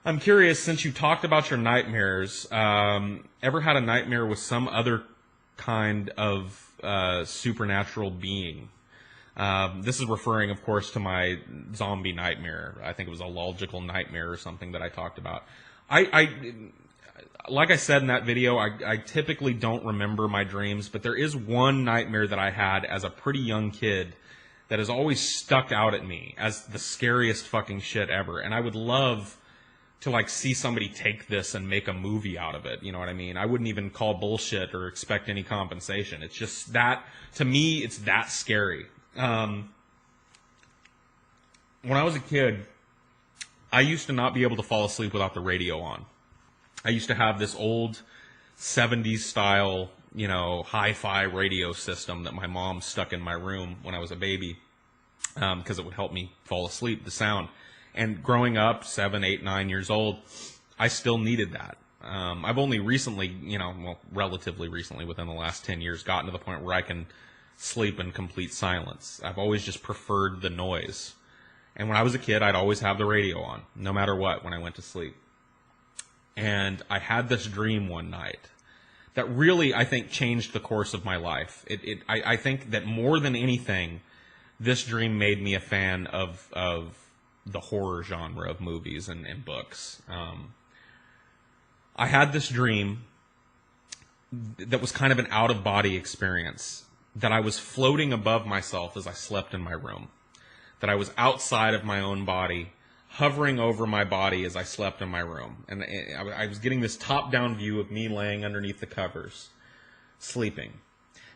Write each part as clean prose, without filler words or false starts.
I'm curious, since you talked about your nightmares, ever had a nightmare with some other kind of supernatural being? This is referring, of course, to my zombie nightmare. I think it was a logical nightmare or something that I talked about. Like I said in that video, I typically don't remember my dreams, but there is one nightmare that I had as a pretty young kid that has always stuck out at me as the scariest fucking shit ever. And I would love to like see somebody take this and make a movie out of it. You know what I mean? I wouldn't even call bullshit or expect any compensation. It's just that, to me, it's that scary. When I was a kid, I used to not be able to fall asleep without the radio on. I used to have this old 70s style, hi-fi radio system that my mom stuck in my room when I was a baby, because it would help me fall asleep, the sound. And growing up, 7, 8, 9 years old, I still needed that. I've only recently, relatively recently, within the last 10 years, gotten to the point where I can sleep in complete silence. I've always just preferred the noise. And when I was a kid, I'd always have the radio on, no matter what, when I went to sleep. And I had this dream one night that really, I think, changed the course of my life. I think that more than anything, this dream made me a fan of the horror genre of movies and books. I had this dream that was kind of an out-of-body experience, that I was floating above myself as I slept in my room, that I was outside of my own body, hovering over my body as I slept in my room. And I was getting this top-down view of me laying underneath the covers, sleeping.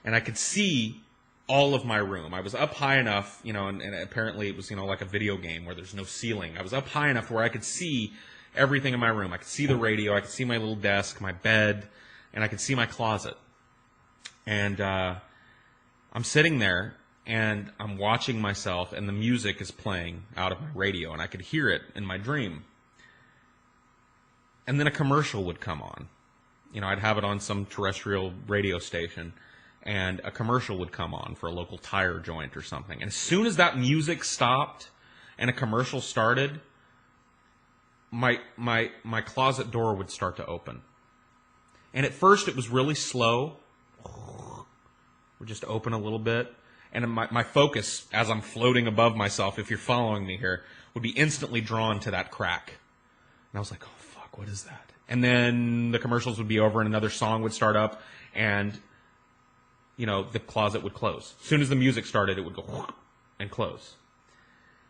And I could see all of my room. I was up high enough, and apparently it was, like a video game where there's no ceiling. I was up high enough where I could see everything in my room. I could see the radio, I could see my little desk, my bed, and I could see my closet. And I'm sitting there, and I'm watching myself, and the music is playing out of my radio, and I could hear it in my dream. And then a commercial would come on. I'd have it on some terrestrial radio station, and a commercial would come on for a local tire joint or something. And as soon as that music stopped and a commercial started, my closet door would start to open. And at first it was really slow. Would just open a little bit. And my focus, as I'm floating above myself, if you're following me here, would be instantly drawn to that crack. And I was like, oh, fuck, what is that? And then the commercials would be over and another song would start up, and, the closet would close. As soon as the music started, it would go and close.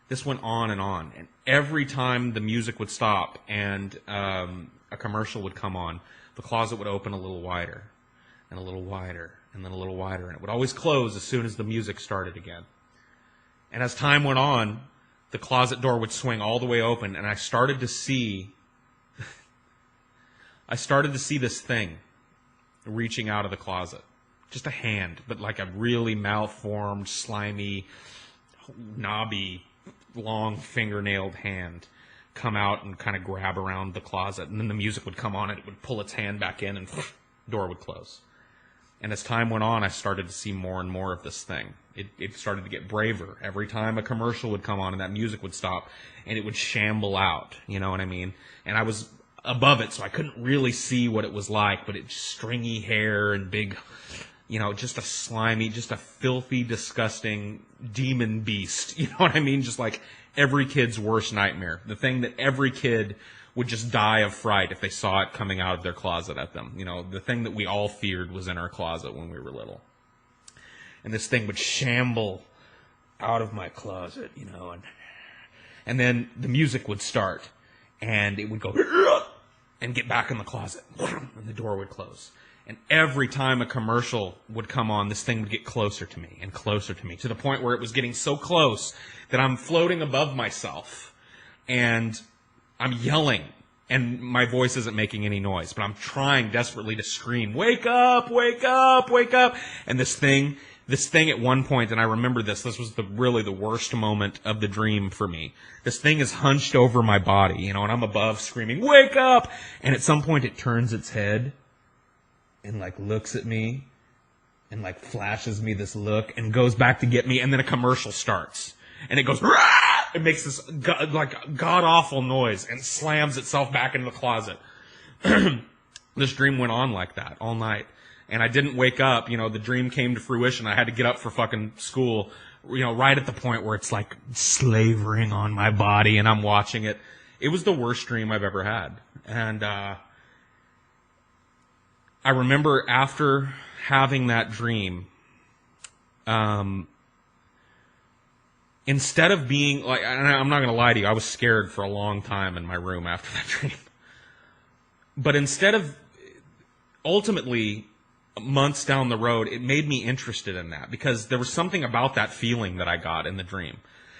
This went on, and every time the music would stop and a commercial would come on, the closet would open a little wider, and a little wider, and then a little wider, and it would always close as soon as the music started again. And as time went on, the closet door would swing all the way open, and I started to see this thing reaching out of the closet. Just a hand, but like a really malformed, slimy, knobby, long fingernailed hand come out and kind of grab around the closet. And then the music would come on, and it would pull its hand back in, and door would close. And as time went on, I started to see more and more of this thing. It started to get braver. Every time a commercial would come on and that music would stop, and it would shamble out, you know what I mean? And I was above it, so I couldn't really see what it was like, but it's stringy hair and big, just a slimy, just a filthy, disgusting demon beast. You know what I mean? Just like every kid's worst nightmare. The thing that every kid would just die of fright if they saw it coming out of their closet at them. The thing that we all feared was in our closet when we were little. And this thing would shamble out of my closet, and then the music would start, and it would go and get back in the closet, and the door would close. And every time a commercial would come on, this thing would get closer to me and closer to me, to the point where it was getting so close that I'm floating above myself, and I'm yelling, and my voice isn't making any noise, but I'm trying desperately to scream, wake up, wake up, wake up. And this thing at one point, and I remember this was really the worst moment of the dream for me. This thing is hunched over my body, and I'm above screaming, wake up! And at some point it turns its head and looks at me and flashes me this look and goes back to get me, and then a commercial starts. And it goes, rah! It makes this god-awful noise and slams itself back into the closet. This dream went on like that all night. And I didn't wake up. You know, the dream came to fruition. I had to get up for fucking school, you know, right at the point where it's like slavering on my body and I'm watching it. It was the worst dream I've ever had. And I remember after having that dream, instead of being like, and I'm not going to lie to you, I was scared for a long time in my room after that dream. But instead of, ultimately, months down the road, it made me interested in that because there was something about that feeling that I got in the dream.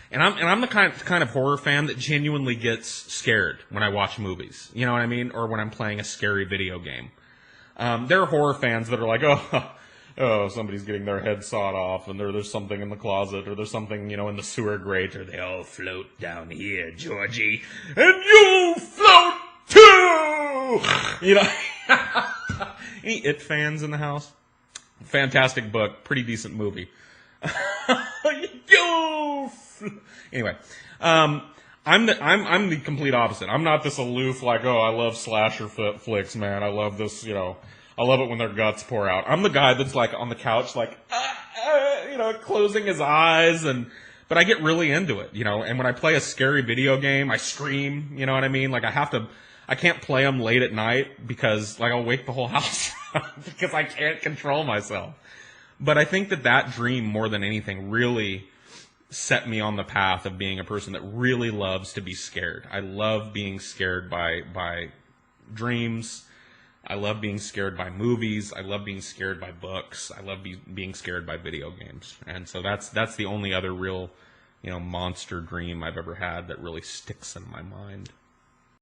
And I'm the kind of horror fan that genuinely gets scared when I watch movies. You know what I mean? Or when I'm playing a scary video game. There are horror fans that are like, oh, somebody's getting their head sawed off, and there's something in the closet, or there's something, you know, in the sewer grate, or they all float down here, Georgie, and you float too! You know? Any It fans in the house? Fantastic book, pretty decent movie. Anyway, I'm the complete opposite. I'm not this aloof, like, oh, I love slasher flicks, man. I love this, you know. I love it when their guts pour out. I'm the guy that's like on the couch, like, you know, closing his eyes, but I get really into it, you know. And when I play a scary video game, I scream, you know what I mean? Like I can't play them late at night because, like, I'll wake the whole house because I can't control myself. But I think that dream, more than anything, really set me on the path of being a person that really loves to be scared. I love being scared by dreams. I love being scared by movies. I love being scared by books. I love being scared by video games. And so that's the only other real, you know, monster dream I've ever had that really sticks in my mind.